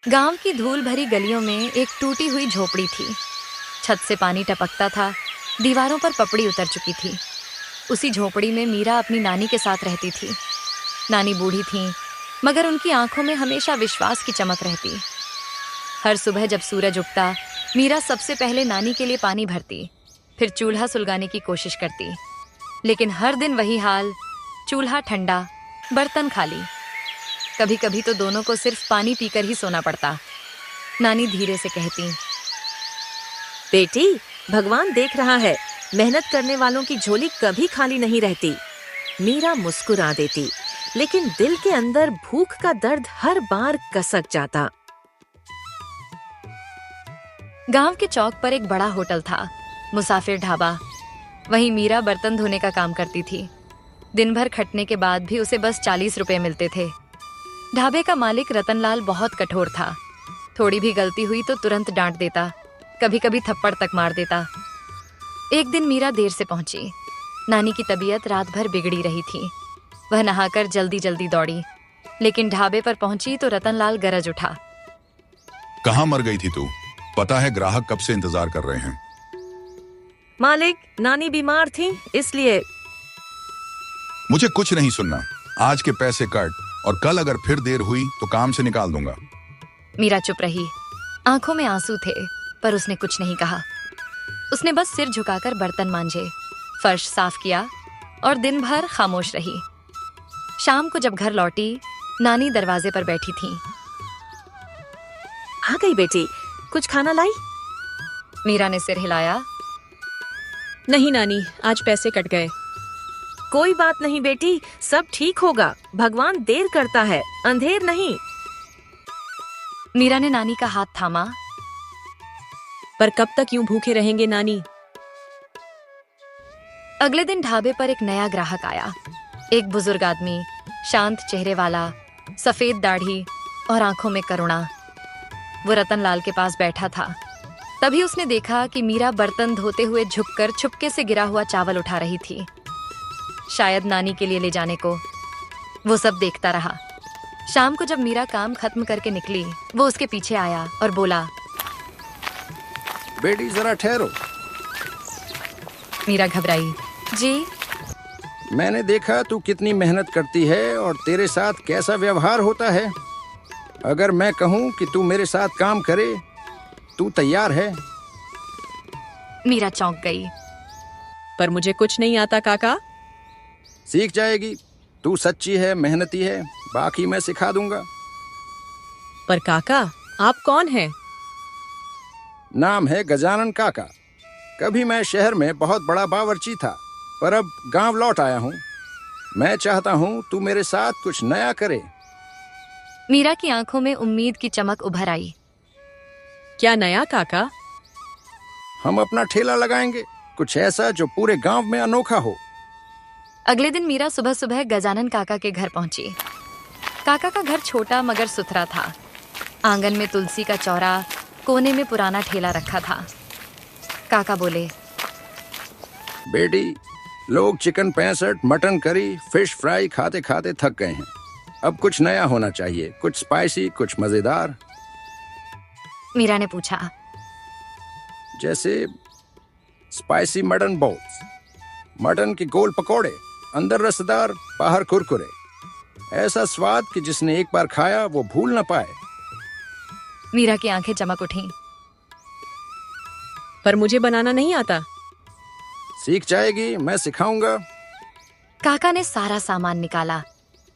गांव की धूल भरी गलियों में एक टूटी हुई झोपड़ी थी। छत से पानी टपकता था, दीवारों पर पपड़ी उतर चुकी थी। उसी झोपड़ी में मीरा अपनी नानी के साथ रहती थी। नानी बूढ़ी थीं, मगर उनकी आंखों में हमेशा विश्वास की चमक रहती। हर सुबह जब सूरज उगता, मीरा सबसे पहले नानी के लिए पानी भरती, फिर चूल्हा सुलगाने की कोशिश करती। लेकिन हर दिन वही हाल, चूल्हा ठंडा, बर्तन खाली। कभी कभी तो दोनों को सिर्फ पानी पीकर ही सोना पड़ता। नानी धीरे से कहती, बेटी, भगवान देख रहा है, मेहनत करने वालों की झोली कभी खाली नहीं रहती। मीरा मुस्कुरा देती, लेकिन दिल के अंदर भूख का दर्द हर बार कसक जाता। गांव के चौक पर एक बड़ा होटल था, मुसाफिर ढाबा। वहीं मीरा बर्तन धोने का काम करती थी। दिन भर खटने के बाद भी उसे बस 40 रुपए मिलते थे। ढाबे का मालिक रतनलाल बहुत कठोर था। थोड़ी भी गलती हुई तो तुरंत डांट देता, कभी कभी थप्पड़ तक मार देता। एक दिन मीरा देर से पहुंची। नानी की तबीयत रात भर बिगड़ी रही थी। वह नहाकर जल्दी जल्दी दौड़ी, लेकिन ढाबे पर पहुंची तो रतनलाल गरज उठा। कहाँ मर गई थी तू? पता है ग्राहक कब से इंतजार कर रहे हैं। मालिक, नानी बीमार थी, इसलिए। मुझे कुछ नहीं सुनना। आज के पैसे कट, और कल अगर फिर देर हुई तो काम से निकाल दूंगा। मीरा चुप रही। आंखों में आंसू थे, पर उसने कुछ नहीं कहा। उसने बस सिर झुकाकर बर्तन मांजे, फर्श साफ किया और दिन भर खामोश रही। शाम को जब घर लौटी, नानी दरवाजे पर बैठी थी। आ गई बेटी, कुछ खाना लाई? मीरा ने सिर हिलाया। नहीं नानी, आज पैसे कट गए। कोई बात नहीं बेटी, सब ठीक होगा। भगवान देर करता है, अंधेर नहीं। मीरा ने नानी का हाथ थामा। पर कब तक यूं भूखे रहेंगे नानी? अगले दिन ढाबे पर एक नया ग्राहक आया। एक बुजुर्ग आदमी, शांत चेहरे वाला, सफेद दाढ़ी और आंखों में करुणा। वो रतनलाल के पास बैठा था। तभी उसने देखा कि मीरा बर्तन धोते हुए झुककर चुपके से गिरा हुआ चावल उठा रही थी, शायद नानी के लिए ले जाने को। वो सब देखता रहा। शाम को जब मीरा काम खत्म करके निकली, वो उसके पीछे आया और बोला, बेटी जरा ठहरो। मीरा घबराई। जी? मैंने देखा तू कितनी मेहनत करती है और तेरे साथ कैसा व्यवहार होता है। अगर मैं कहूँ कि तू मेरे साथ काम करे, तू तैयार है? मीरा चौंक गई। पर मुझे कुछ नहीं आता काका। सीख जाएगी। तू सच्ची है, मेहनती है, बाकी मैं सिखा दूंगा। पर काका, आप कौन हैं? नाम है गजानन काका। कभी मैं शहर में बहुत बड़ा बावर्ची था, पर अब गांव लौट आया हूँ। मैं चाहता हूँ तू मेरे साथ कुछ नया करे। मीरा की आंखों में उम्मीद की चमक उभर आई। क्या नया काका? हम अपना ठेला लगाएंगे, कुछ ऐसा जो पूरे गांव में अनोखा हो। अगले दिन मीरा सुबह सुबह गजानन काका के घर पहुंची। काका का घर छोटा मगर सुथरा था। आंगन में तुलसी का चौरा, कोने में पुराना ठेला रखा था। काका बोले, बेटी, लोग chicken 65, mutton curry, fish fry खाते खाते थक गए हैं। अब कुछ नया होना चाहिए, कुछ स्पाइसी, कुछ मजेदार। मीरा ने पूछा, जैसे स्पाइसी मटन बॉल्स, मटन के गोल पकोड़े, अंदर रसदार, बाहर कुरकुरे। ऐसा स्वाद कि जिसने एक बार खाया वो भूल न पाए। मीरा की आंखें चमक उठीं। पर मुझे बनाना नहीं आता। सीख जाएगी, मैं सिखाऊंगा। काका ने सारा सामान निकाला।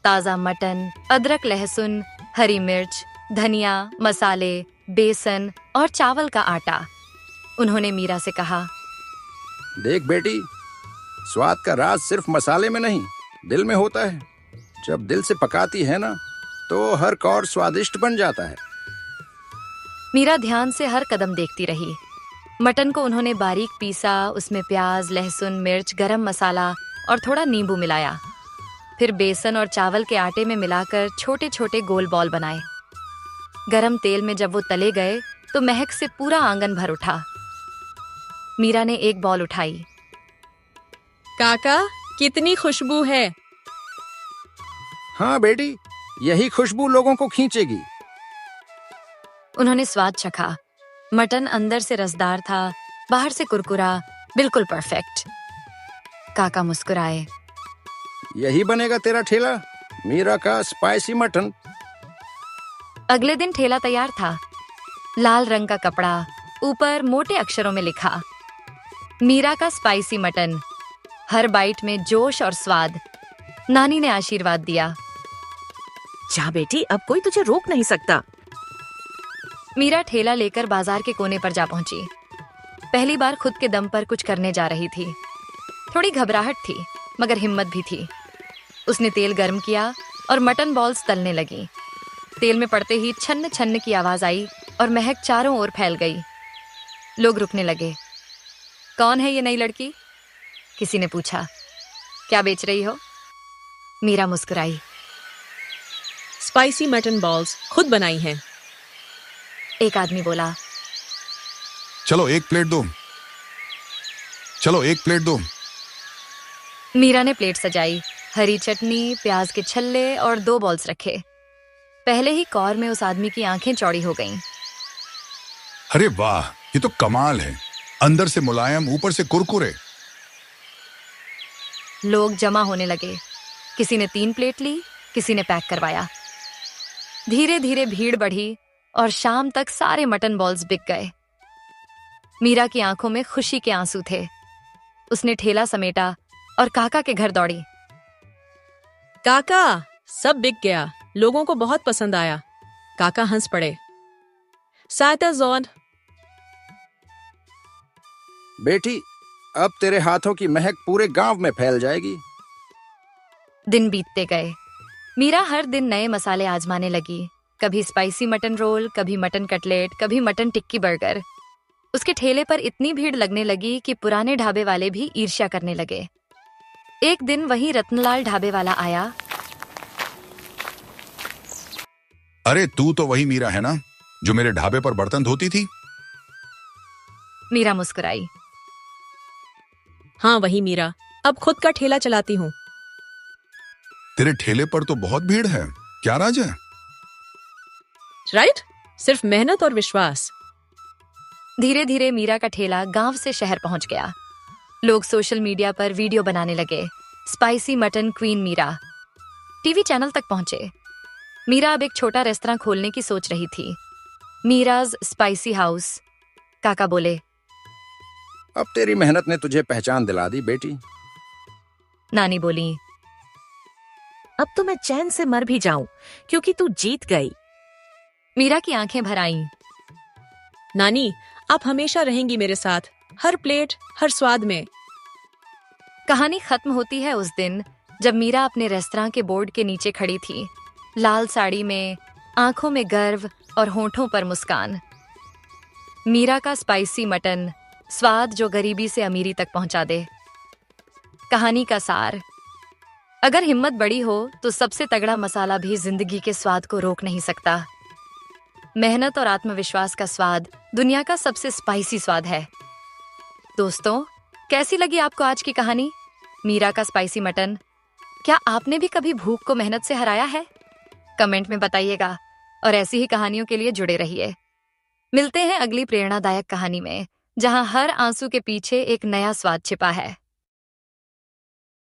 ताजा मटन, अदरक लहसुन, हरी मिर्च, धनिया, मसाले, बेसन और चावल का आटा। उन्होंने मीरा से कहा, देख बेटी, स्वाद का राज सिर्फ मसाले में नहीं, दिल में होता है। जब दिल से पकाती है ना, तो हर कौर स्वादिष्ट बन जाता है। मीरा ध्यान से हर कदम देखती रही। मटन को उन्होंने बारीक पीसा, उसमें प्याज, लहसुन, मिर्च, गरम मसाला और थोड़ा नींबू मिलाया। फिर बेसन और चावल के आटे में मिलाकर छोटे छोटे गोल बॉल बनाए। गरम तेल में जब वो तले गए तो महक से पूरा आंगन भर उठा। मीरा ने एक बॉल उठाई। काका, कितनी खुशबू है। हाँ बेटी, यही खुशबू लोगों को खींचेगी। उन्होंने स्वाद चखा। मटन अंदर से रसदार था, बाहर से कुरकुरा, बिल्कुल परफेक्ट। काका मुस्कुराए। यही बनेगा तेरा ठेला, मीरा का स्पाइसी मटन। अगले दिन ठेला तैयार था। लाल रंग का कपड़ा, ऊपर मोटे अक्षरों में लिखा, मीरा का स्पाइसी मटन। हर बाइट में जोश और स्वाद। नानी ने आशीर्वाद दिया। जा बेटी, अब कोई तुझे रोक नहीं सकता। मीरा ठेला लेकर बाजार के कोने पर जा पहुंची। पहली बार खुद के दम पर कुछ करने जा रही थी। थोड़ी घबराहट थी, मगर हिम्मत भी थी। उसने तेल गर्म किया और मटन बॉल्स तलने लगी। तेल में पड़ते ही छन्न छन्न की आवाज आई और महक चारों ओर फैल गई। लोग रुकने लगे। कौन है ये नई लड़की? किसी ने पूछा। क्या बेच रही हो? मीरा मुस्कुराई। स्पाइसी मटन बॉल्स खुद बनाई हैं। एक आदमी बोला। चलो एक प्लेट दो, चलो एक प्लेट दो। मीरा ने प्लेट सजाई। हरी चटनी, प्याज के छल्ले और 2 बॉल्स रखे। पहले ही कौर में उस आदमी की आंखें चौड़ी हो गईं। अरे वाह, ये तो कमाल है। अंदर से मुलायम, ऊपर से कुरकुरे। लोग जमा होने लगे। किसी ने 3 प्लेट ली, किसी ने पैक करवाया। धीरे धीरे भीड़ बढ़ी और शाम तक सारे मटन बॉल्स बिक गए। मीरा की आंखों में खुशी के आंसू थे। उसने ठेला समेटा और काका के घर दौड़ी। काका, सब बिक गया, लोगों को बहुत पसंद आया। काका हंस पड़े। सायता जॉन। बेटी, अब तेरे हाथों की महक पूरे गांव में फैल जाएगी। दिन बीतते गए। मीरा हर दिन नए मसाले आजमाने लगी। कभी स्पाइसी मटन रोल, कभी मटन कटलेट, कभी मटन टिक्की बर्गर। उसके ठेले पर इतनी भीड़ लगने लगी कि पुराने ढाबे वाले भी ईर्ष्या करने लगे। एक दिन वही रत्नलाल ढाबे वाला आया। अरे तू तो वही मीरा है ना, जो मेरे ढाबे पर बर्तन धोती थी? मीरा मुस्कुराई। हाँ, वही मीरा। अब खुद का ठेला चलाती हूँ। तेरे ठेले पर तो बहुत भीड़ है, क्या राज है? राइट, सिर्फ मेहनत और विश्वास। धीरे धीरे मीरा का ठेला गांव से शहर पहुंच गया। लोग सोशल मीडिया पर वीडियो बनाने लगे। Spicy mutton queen Meera. TV channel तक पहुंचे। मीरा अब एक छोटा रेस्तरां खोलने की सोच रही थी, मीराज स्पाइसी हाउस। काका बोले। अब तेरी मेहनत ने तुझे पहचान दिला दी बेटी। नानी बोली। अब तो मैं चैन से मर भी जाऊं, क्योंकि तू जीत गई। मीरा की आंखें भर आईं। नानी, आप हमेशा रहेंगी मेरे साथ, हर प्लेट, हर स्वाद में। कहानी खत्म होती है उस दिन जब मीरा अपने रेस्तरां के बोर्ड के नीचे खड़ी थी, लाल साड़ी में, आंखों में गर्व और होठों पर मुस्कान। मीरा का स्पाइसी मटन, स्वाद जो गरीबी से अमीरी तक पहुंचा दे। कहानी का सार, अगर हिम्मत बड़ी हो तो सबसे तगड़ा मसाला भी जिंदगी के स्वाद को रोक नहीं सकता। मेहनत और आत्मविश्वास का स्वाद दुनिया का सबसे स्पाइसी स्वाद है। दोस्तों, कैसी लगी आपको आज की कहानी, मीरा का स्पाइसी मटन? क्या आपने भी कभी भूख को मेहनत से हराया है? कमेंट में बताइएगा और ऐसी ही कहानियों के लिए जुड़े रहिए। मिलते हैं अगली प्रेरणादायक कहानी में, जहां हर आंसू के पीछे एक नया स्वाद छिपा है।